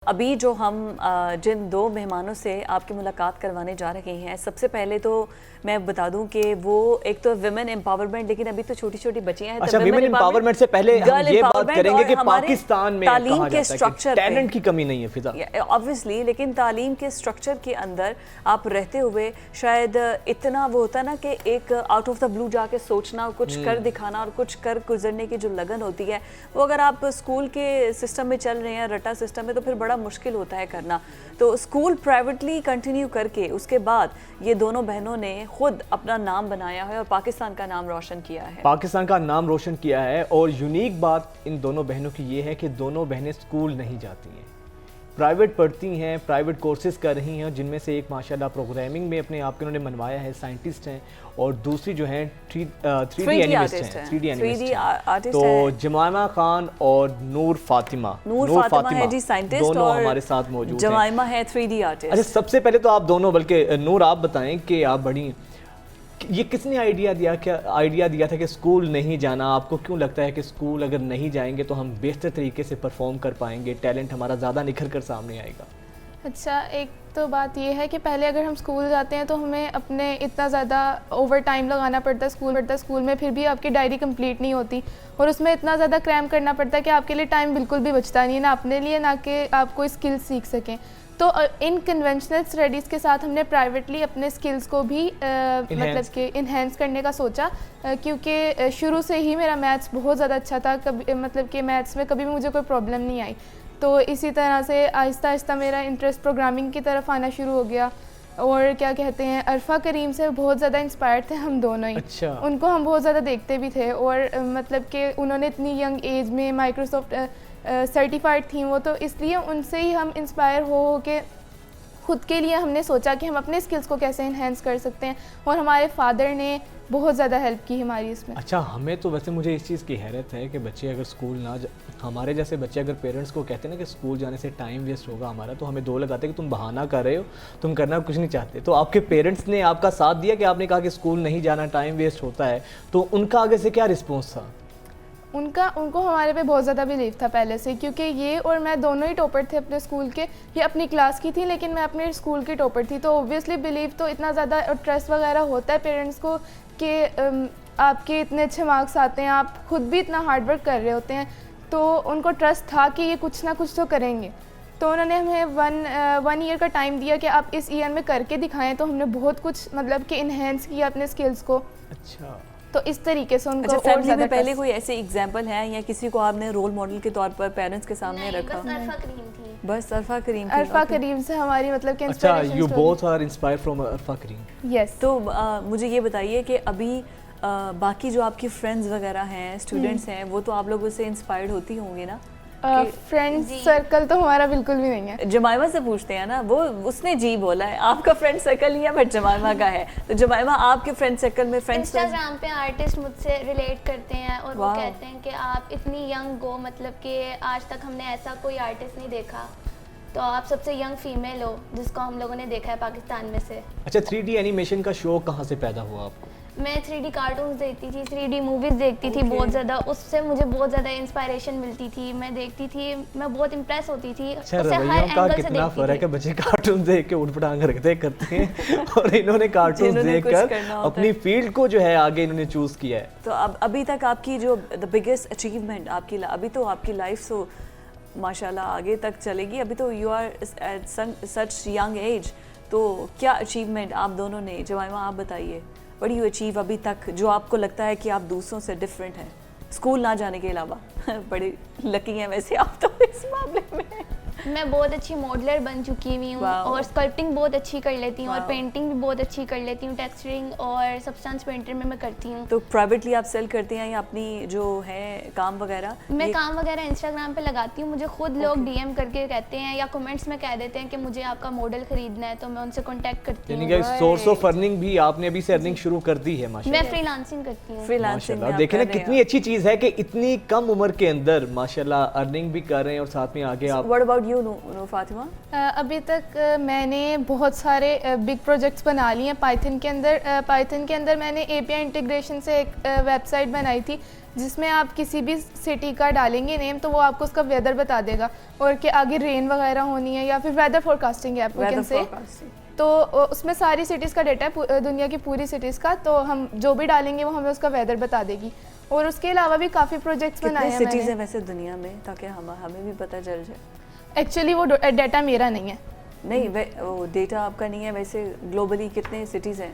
अभी जो हम जिन दो मेहमानों से आपकी मुलाकात करवाने जा रहे हैं, सबसे पहले तो मैं बता दूं कि वो एक तो विमेन एम्पावरमेंट, लेकिन अभी तो छोटी छोटी बच्चियां हैं। अच्छा, विमेन एम्पावरमेंट से पहले हम ये बात करेंगे कि पाकिस्तान में तालीम के स्ट्रक्चर, टैलेंट की कमी नहीं है फिजा, ऑब्वियसली, लेकिन तालीम के स्ट्रक्चर के अंदर आप रहते हुए शायद इतना वो होता ना कि एक आउट ऑफ द ब्लू जाके सोचना, कुछ कर दिखाना और कुछ कर गुजरने की जो लगन होती है, वो अगर आप स्कूल के सिस्टम में चल रहे हैं, रटा सिस्टम में, तो फिर बड़ा मुश्किल होता है करना। तो स्कूल प्राइवेटली कंटिन्यू करके उसके बाद ये दोनों बहनों ने खुद अपना नाम बनाया है और पाकिस्तान का नाम रोशन किया है। पाकिस्तान का नाम रोशन किया है। और यूनिक बात इन दोनों बहनों की ये है कि दोनों बहनें स्कूल नहीं जाती हैं, प्राइवेट पढ़ती हैं, प्राइवेट कोर्सेज कर रही हैं, जिनमें से एक माशाल्लाह प्रोग्रामिंग में अपने आप के उन्होंने मनवाया है, साइंटिस्ट हैं, और दूसरी जो हैं 3D एनिमिस्ट हैं, 3D एनिमिस्ट। तो जमाइमा खान और नूर फातिमा है जी साइंटिस्ट, दोनों हमारे साथ मौजूद हैं। जमाइमा है 3D आर्टिस्ट। अच्छा, सबसे पहले तो आप दोनों, बल्कि नूर आप बताएं कि आप बड़ी, ये किसने आइडिया दिया था कि स्कूल नहीं जाना? आपको क्यों लगता है कि स्कूल अगर नहीं जाएंगे तो हम बेहतर तरीके से परफॉर्म कर पाएंगे, टैलेंट हमारा ज़्यादा निखर कर सामने आएगा? अच्छा, एक तो बात ये है कि पहले अगर हम स्कूल जाते हैं तो हमें अपने इतना ज़्यादा ओवर टाइम लगाना पड़ता है स्कूल में, फिर भी आपकी डायरी कंप्लीट नहीं होती और उसमें इतना ज़्यादा क्रैम करना पड़ता है कि आपके लिए टाइम बिल्कुल भी बचता नहीं है, ना अपने लिए ना कि आप कोई स्किल सीख सकें। तो इन कन्वेंशनल स्टडीज़ के साथ हमने प्राइवेटली अपने स्किल्स को भी मतलब कि इन्हेंस करने का सोचा, क्योंकि शुरू से ही मेरा मैथ्स बहुत ज़्यादा अच्छा था, कभी मतलब कि मैथ्स में कभी भी मुझे कोई प्रॉब्लम नहीं आई। तो इसी तरह से आहिस्ता आहिस्ता मेरा इंटरेस्ट प्रोग्रामिंग की तरफ आना शुरू हो गया। और क्या कहते हैं, अरफा करीम से बहुत ज़्यादा इंस्पायर्ड थे हम दोनों ही। अच्छा। उनको हम बहुत ज़्यादा देखते भी थे और मतलब कि उन्होंने इतनी यंग एज में माइक्रोसॉफ्ट सर्टिफाइड थी वो, तो इसलिए उनसे ही हम इंस्पायर हो के खुद के लिए हमने सोचा कि हम अपने स्किल्स को कैसे इन्हेंस कर सकते हैं, और हमारे फादर ने बहुत ज़्यादा हेल्प की हमारी इसमें। अच्छा, हमें तो वैसे मुझे इस चीज़ की हैरत है कि बच्चे अगर स्कूल ना हमारे जैसे बच्चे अगर पेरेंट्स को कहते हैं ना कि स्कूल जाने से टाइम वेस्ट होगा हमारा, तो हमें दो लगाते हैं कि तुम बहाना कर रहे हो, तुम करना कुछ नहीं चाहते। तो आपके पेरेंट्स ने आपका साथ दिया कि आपने कहा कि स्कूल नहीं जाना, टाइम वेस्ट होता है, तो उनका आगे से क्या रिस्पॉन्स था? उनको हमारे पे बहुत ज़्यादा बिलीव था पहले से, क्योंकि ये और मैं दोनों ही टॉपर थे अपने स्कूल के। ये अपनी क्लास की थी लेकिन मैं अपने स्कूल की टॉपर थी, तो ऑब्वियसली बिलीव तो इतना ज़्यादा और ट्रस्ट वगैरह होता है पेरेंट्स को कि आपके इतने अच्छे मार्क्स आते हैं, आप खुद भी इतना हार्ड वर्क कर रहे होते हैं, तो उनको ट्रस्ट था कि ये कुछ ना कुछ तो करेंगे। तो उन्होंने हमें वन ईयर का टाइम दिया कि आप इस ईयर में करके दिखाएं, तो हमने बहुत कुछ मतलब कि इन्हेंस किया अपने स्किल्स को। अच्छा, तो इस तरीके से उनको। अच्छा, फैमिली में पहले कोई ऐसे एग्जांपल है या किसी को आपने रोल मॉडल के तौर पर पेरेंट्स के सामने रखा? बस अरफा करीम से हमारी मतलब कि अच्छा, you both are inspired from Arfa Karim. Yes. तो मुझे ये बताइए कि अभी बाकी जो आपकी फ्रेंड्स वगैरह हैं, स्टूडेंट्स हैं, वो तो आप लोगों से इंस्पायर्ड होती होंगी ना? फ्रेंड्स सर्कल तो हमारा बिल्कुल भी नहीं है। जमाइमा से पूछते हैं ना, वो उसने जी बोला है, आपका फ्रेंड सर्कल नहीं है बट जमाइमा का है। तो जमाइमा, आपके फ्रेंड सर्कल में फ्रेंड्स? इंस्टाग्राम पे आर्टिस्ट मुझसे रिलेट करते हैं और वो कहते हैं कि आप इतनी यंग हो, मतलब कि आज तक हमने ऐसा कोई आर्टिस्ट नहीं देखा, तो आप सबसे यंग फीमेल हो जिसको हम लोगों ने देखा है पाकिस्तान में से। अच्छा, 3D एनिमेशन का शौक कहाँ से पैदा हुआ आपको? मैं 3D कार्टून्स देखती थी, 3D मूवीज़ देखती थी बहुत ज़्यादा, उससे मुझे बहुत ज़्यादा इंस्पायरेशन मिलती थी, मैं देखती थी, मैं बहुत इम्प्रेस होती थी। अच्छा, रवैयों का कितना फर्क है, बच्चे कार्टून देख के उठपटांग रखते करते हैं और इन्होंने कार्टून देखकर अपनी फील्ड को जो है आगे इन्होंने चूज़ किया है। तो अब अभी तक आपकी जो द बिगेस्ट अचीवमेंट आपकी, अभी तो आपकी लाइफ तो माशाल्लाह आगे तक चलेगी, अभी तो you are at such young age, तो क्या अचीवमेंट आप दोनों ने? जमाइमा, आप बताइए, व्हाट डू यू अचीव अभी तक जो आपको लगता है कि आप दूसरों से डिफरेंट हैं स्कूल ना जाने के अलावा? बड़े लकी हैं वैसे आप तो इस मामले में। मैं बहुत अच्छी मॉडलर बन चुकी हुई हूँ और स्कल्पटिंग बहुत अच्छी कर लेती हूँ और पेंटिंग भी बहुत अच्छी कर लेती हूँ, टेक्सचरिंग और सब्सटेंस पेंटर में मैं करती हूँ। तो प्राइवेटली आप सेल करते हैं या अपनी जो है काम वगैरह? मैं काम वगैरह इंस्टाग्राम पे लगाती हूँ, मुझे खुद लोग डीएम करके कहते हैं या कमेंट्स में कह देते हैं कि मुझे आपका मॉडल खरीदना है, तो मैं उनसे कॉन्टैक्ट करती हूँ। यानी कि सोर्स ऑफ अर्निंग भी आपने अभी से अर्निंग शुरू कर दी है? माशाल्लाह, मैं फ्रीलांसिंग करती हूँ। फ्रीलांसिंग देखें ना कितनी अच्छी चीज़ है कि इतनी कम उम्र के अंदर माशाल्लाह अर्निंग भी कर रहे हैं और साथ में आगे आप। What about you Fatima? अभी तक मैंने बहुत सारे बिग प्रोजेक्ट्स बना लिए हैं पाइथन के अंदर। पाइथन के अंदर मैंने एपीआई इंटीग्रेशन से एक वेबसाइट बनाई थी जिसमें आप किसी भी सिटी का डालेंगे नेम तो वो आपको उसका वेदर बता देगा, और कि आगे रेन वगैरह होनी है, या फिर weather forecasting app we can say. तो उसमें सारी सिटीज़ का डेटा है, दुनिया की पूरी सिटीज़ का, तो हम जो भी डालेंगे वो हमें उसका वेदर बता देगी। और उसके अलावा भी काफ़ी प्रोजेक्ट्स बनाए हैं सिटीज़ मैंने। हैं वैसे दुनिया में, ताकि हमें भी पता चल जाए। एक्चुअली वो डेटा मेरा नहीं है। नहीं, वो डेटा आपका नहीं है, वैसे ग्लोबली कितने सिटीज़ हैं?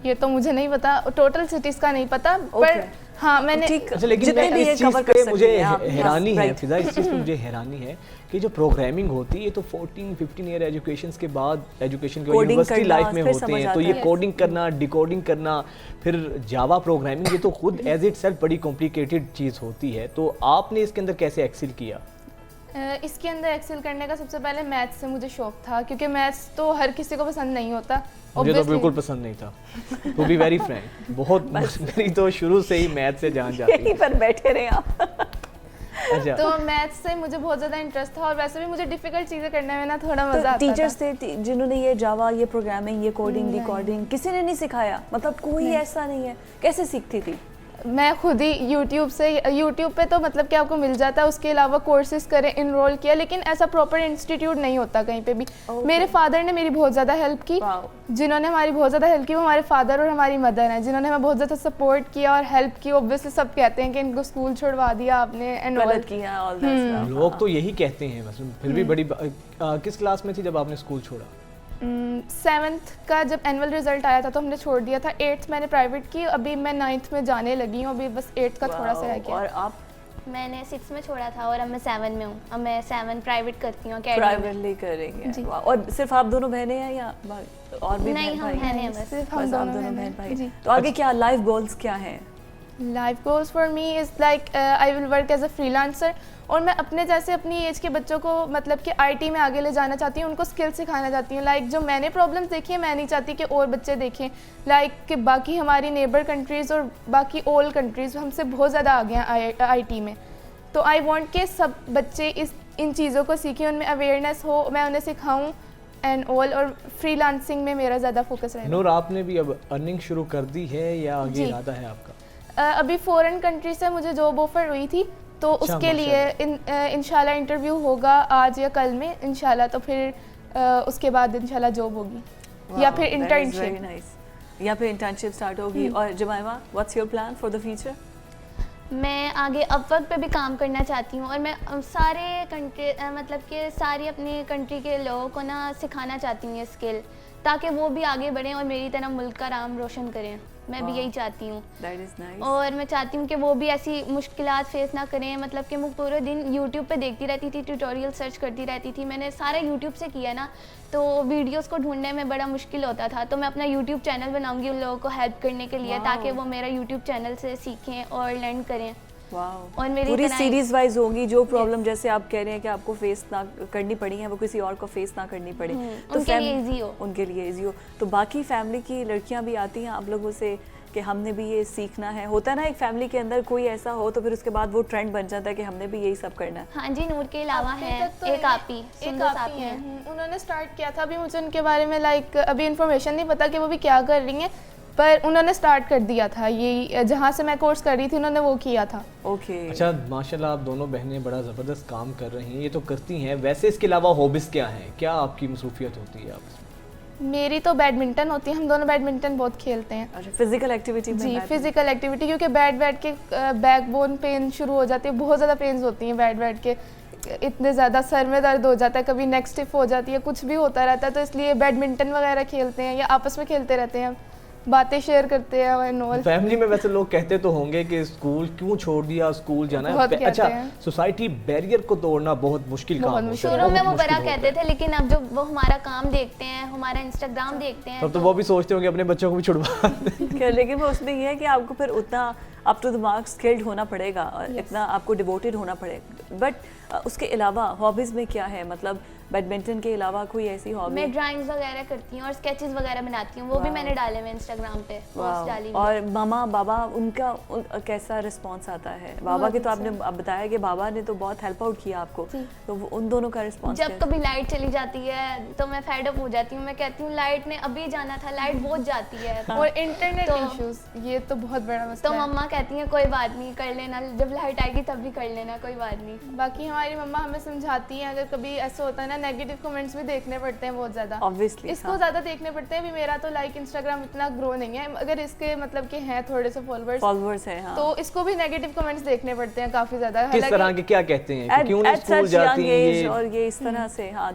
ये तो मुझे नहीं पता, टोटल सिटीज़ का नहीं पता, पर हाँ मैंने ठीक। अच्छा, लेकिन जितने मैं भी इस ये चीज़ cover कर पे सकते मुझे हैं आप। हैरानी Yes, है right. फिजा, इस चीज़ पे मुझे हैरानी है कि जो प्रोग्रामिंग होती है ये तो 14-15 ईयर एजुकेशन के बाद, एजुकेशन के Coding यूनिवर्सिटी करना, लाइफ में फिर होते समझ हैं, तो आता ये है। कोडिंग करना, डिकोडिंग करना, फिर जावा प्रोग्रामिंग, ये तो खुद एज इट सेल्फ बड़ी कॉम्प्लिकेटेड चीज़ होती है। तो आपने इसके अंदर कैसे एक्सेल किया? इसके अंदर एक्सेल करने का सबसे पहले मैथ्स से मुझे शौक था, क्योंकि मैथ्स तो हर किसी को पसंद नहीं होता। मुझे तो Obviously, बिल्कुल पसंद नहीं था, टू बी वेरी फ्रैंक। बहुत मेरी तो शुरू से ही मैथ से जान जाती यहीं है। पर बैठे रहे आप। अच्छा, तो मैथ्स से मुझे बहुत ज़्यादा इंटरेस्ट था, और वैसे भी मुझे डिफिकल्ट चीज़ें करने में ना थोड़ा मज़ा तो आता टीचर्स था। थे जिन्होंने ये जावा, ये प्रोग्रामिंग, ये कोडिंग, डिकोडिंग किसी ने नहीं सिखाया? मतलब कोई ऐसा नहीं है? कैसे सीखती थी? मैं खुद ही यूट्यूब पे तो मतलब कि आपको मिल जाता है, उसके अलावा कोर्सेज करें, इनरोल किया, लेकिन ऐसा प्रॉपर इंस्टीट्यूट नहीं होता कहीं पे भी। मेरे फादर ने मेरी बहुत ज़्यादा हेल्प की, Wow. जिन्होंने हमारी बहुत ज़्यादा हेल्प की वो हमारे फादर और हमारी मदर हैं, जिन्होंने हमें बहुत ज़्यादा सपोर्ट किया और हेल्प की। ऑब्वियसली सब कहते हैं कि इनको स्कूल छुड़वा दिया आपने एंड ऑल। गलत किया ऑल दैट स्टफ। लोग तो यही कहते हैं, बस फिर भी बड़ी किस क्लास में थी जब आपने स्कूल छोड़ा? 7th का जब एनुअल रिजल्ट आया था तो हमने छोड़ दिया था। 8th मैंने प्राइवेट की, अभी मैं 9th में जाने लगी हूँ, अभी बस 8th का थोड़ा सा रह गया। और आप मैंने 6 में छोड़ा था और अब मैं 7 में हूँ। अब मैं 7 प्राइवेट करती हूँ अकेडमी में। प्राइवेटली करेंगे? वाह। और सिर्फ आप दोनों बहनें हैं या और भी नहीं, बहन हम भाई? बहनें हैं बस। सिर्फ बस हम आप दोनों दोनों बहन हैं। भाई। जी। तो आगे क्या लाइफ गोल्स क्या हैं? Life goals for me is like I will work as a freelancer, और मैं अपने जैसे अपनी एज के बच्चों को मतलब कि आईटी में आगे ले जाना चाहती हूँ, उनको स्किल सिखाना चाहती हूँ। लाइक जो मैंने प्रॉब्लम्स देखी है, मैं नहीं चाहती कि और बच्चे देखें। लाइक कि बाकी हमारी नेबर कंट्रीज़ और बाकी ऑल कंट्रीज़ हमसे बहुत ज़्यादा आगे हैं आईटी में। तो आई वांट कि सब बच्चे इन चीज़ों को सीखें, उनमें अवेयरनेस हो, मैं उन्हें सिखाऊँ एंड ऑल। और फ्रीलांसिंग में मेरा ज़्यादा फोकस रहेगा। नूर, आपने भी अब अर्निंग शुरू कर दी है या आगे जी। इरादा है आपका? अभी फॉरेन कंट्री से मुझे जॉब ऑफर हुई थी, तो अच्छा, उसके लिए इंशाल्लाह इंटरव्यू होगा आज या कल में इंशाल्लाह, तो फिर उसके बाद इंशाल्लाह जॉब होगी या फिर इंटर्नशिप। या फिर इंटर्नशिप स्टार्ट होगी। और जमाइमा, what's your plan for the future? मैं आगे अपवर्क पे भी काम करना चाहती हूँ, और मैं सारे कंट्री मतलब कि सारी अपनी कंट्री के लोगों को ना सिखाना चाहती हूँ ये स्किल, ताकि वो भी आगे बढ़ें और मेरी तरह मुल्क का नाम रोशन करें। मैं भी यही चाहती हूँ। That is nice. और मैं चाहती हूँ कि वो भी ऐसी मुश्किलात फेस ना करें। मतलब कि मैं पूरे दिन यूट्यूब पे देखती रहती थी, ट्यूटोरियल सर्च करती रहती थी। मैंने सारा यूट्यूब से किया ना, तो वीडियोस को ढूंढने में बड़ा मुश्किल होता था। तो मैं अपना यूट्यूब चैनल बनाऊंगी उन लोगों को हेल्प करने के लिए, ताकि वो मेरा यूट्यूब चैनल से सीखें और लर्न करें। वाओ। और मेरी पूरी तरह सीरीज वाइज होगी। जो प्रॉब्लम जैसे आप कह रहे हैं कि आपको फेस ना करनी पड़ी है, वो किसी और को फेस ना करनी पड़े, तो उनके लिए easy हो। उनके लिए इजी हो। तो बाकी फैमिली की लड़कियां भी आती हैं आप लोगों से कि हमने भी ये सीखना है? होता है ना एक फैमिली के अंदर कोई ऐसा हो तो फिर उसके बाद वो ट्रेंड बन जाता है कि हमने भी यही सब करना है। हाँ जी, नूर के अलावा अभी है तक तो एक आपी, एक सुंदर आपी साथी हैं। हैं। उन्होंने स्टार्ट किया था, अभी मुझे उनके बारे में लाइक अभी इन्फॉर्मेशन नहीं पता कि वो भी क्या कर रही हैं, पर उन्होंने स्टार्ट कर दिया था। ये जहाँ से मैं कोर्स कर रही थी उन्होंने वो किया था। ओके। अच्छा, माशाल्लाह आप दोनों बहनें बड़ा ज़बरदस्त काम कर रही हैं, ये तो करती हैं। वैसे इसके अलावा हॉबीज़ क्या हैं, क्या आपकी मसरूफियत होती है आप? मेरी तो बैडमिंटन होती है, हम दोनों बैडमिंटन बहुत खेलते हैं। अच्छा, फिजिकल एक्टिविटी में? जी, फिजिकल एक्टिविटी, क्योंकि बैठ के बैकबोन पेन शुरू हो जाती है, बहुत ज़्यादा पेन्स होती हैं बैठ के, इतने ज़्यादा सर में दर्द हो जाता है, कभी नेक स्टिफ हो जाती है, कुछ भी होता रहता है। तो इसलिए बैडमिंटन वगैरह खेलते हैं या आपस में खेलते रहते हैं, बातें शेयर करते हैं एंड ऑल। फैमिली में वैसे लोग कहते तो होंगे कि स्कूल क्यों छोड़ दिया, स्कूल जाना बहुत है। कहते अच्छा, हैं। सोसाइटी बैरियर को तोड़ना बहुत मुश्किल काम होता है। शुरू में बहुत वो मुश्किल बड़ा होता है। कहते थे, लेकिन अब जब वो हमारा काम देखते हैं, हमारा इंस्टाग्राम देखते हैं, तब तो वो भी सोचते होंगे अपने बच्चों को भी छुड़वा दें। लेकिन वो उसमें ये है कि आपको फिर उतना up to the mark skilled होना पड़ेगा और इतना आपको डिवोटेड होना पड़ेगा। बट उसके अलावा हॉबीज़ में क्या है? मतलब बैडमिंटन के अलावा कोई ऐसी हॉबी? मैं ड्राइंग्स वगैरह करती हूँ और स्केचेस वगैरह बनाती हूँ, वो भी मैंने डाले हुए इंस्टाग्राम पे, पोस्ट डाली हुई है। और मामा बाबा उनका कैसा रिस्पांस आता है? बाबा के तो आपने अब बताया कि बाबा ने तो बहुत हेल्प आउट किया आपको, तो उन दोनों का रिस्पांस? जब कभी लाइट चली जाती है तो मैं फेड अप हो जाती हूँ, मैं कहती हूँ लाइट ने अभी जाना था, लाइट बहुत जाती है। और इंटरनेट तो- इश्यूज, ये तो बहुत बड़ा तो मसला है। मम्मा कहती हैं कोई बात नहीं, कर लेना, जब लाइट आएगी तब भी कर लेना, कोई बात नहीं। बाकी हमारी मम्मा हमें समझाती हैं, अगर कभी ऐसा होता है ना, नेगेटिव कमेंट्स भी देखने पड़ते हैं बहुत ज़्यादा, ऑब्वियसली इसको ज़्यादा देखने पड़ते हैं। भी मेरा तो लाइक इंस्टाग्राम इतना ग्रो नहीं है, अगर इसके मतलब कि हैं थोड़े से फॉलोअर्स है। हाँ, तो इसको भी नेगेटिव कमेंट्स देखने पड़ते हैं काफ़ी ज़्यादा। किस तरह के क्या कहते हैं कि क्यों नहीं स्कूल जाती हैं ये? और ये इस तरह से, हाँ,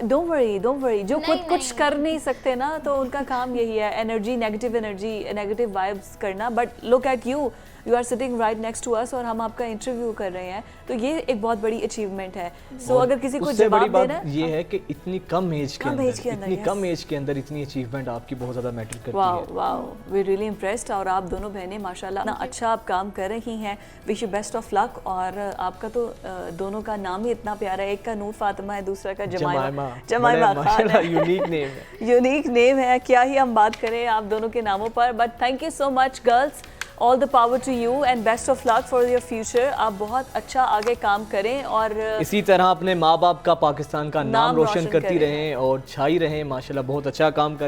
डोंट वरी, जो खुद कुछ कर नहीं सकते ना, तो उनका काम यही है, एनर्जी, नेगेटिव वाइब्स करना। But look at you are sitting right next to us और हम आपका इंटरव्यू कर रहे हैं, तो ये एक बहुत बड़ी अचीवमेंट है। सो अगर किसी को उससे बड़ी जवाब बात देना, ये है कि इतनी कम एज के अंदर, इतनी yes. कम एज के अंदर इतनी अचीवमेंट आपकी बहुत ज़्यादा मैटर करती वाओ है। Wow, we really impressed. और आप दोनों बहनें माशाल्लाह ना अच्छा आप काम कर रही हैं, wish you best of luck. और आपका तो दोनों का नाम ही इतना प्यारा है, एक का नूर फातिमा है, दूसरा का जमाइमा खान है। यूनिक नेम है। यूनिक नेम है, क्या ही हम बात करें आप दोनों के नामों पर। But thank you so much girls, all the power to you and best of luck for your future. आप बहुत अच्छा आगे काम करें और इसी तरह अपने माँ बाप का, पाकिस्तान का नाम रोशन करती करें। रहें और छाई रहें। माशाल्लाह बहुत अच्छा काम करें।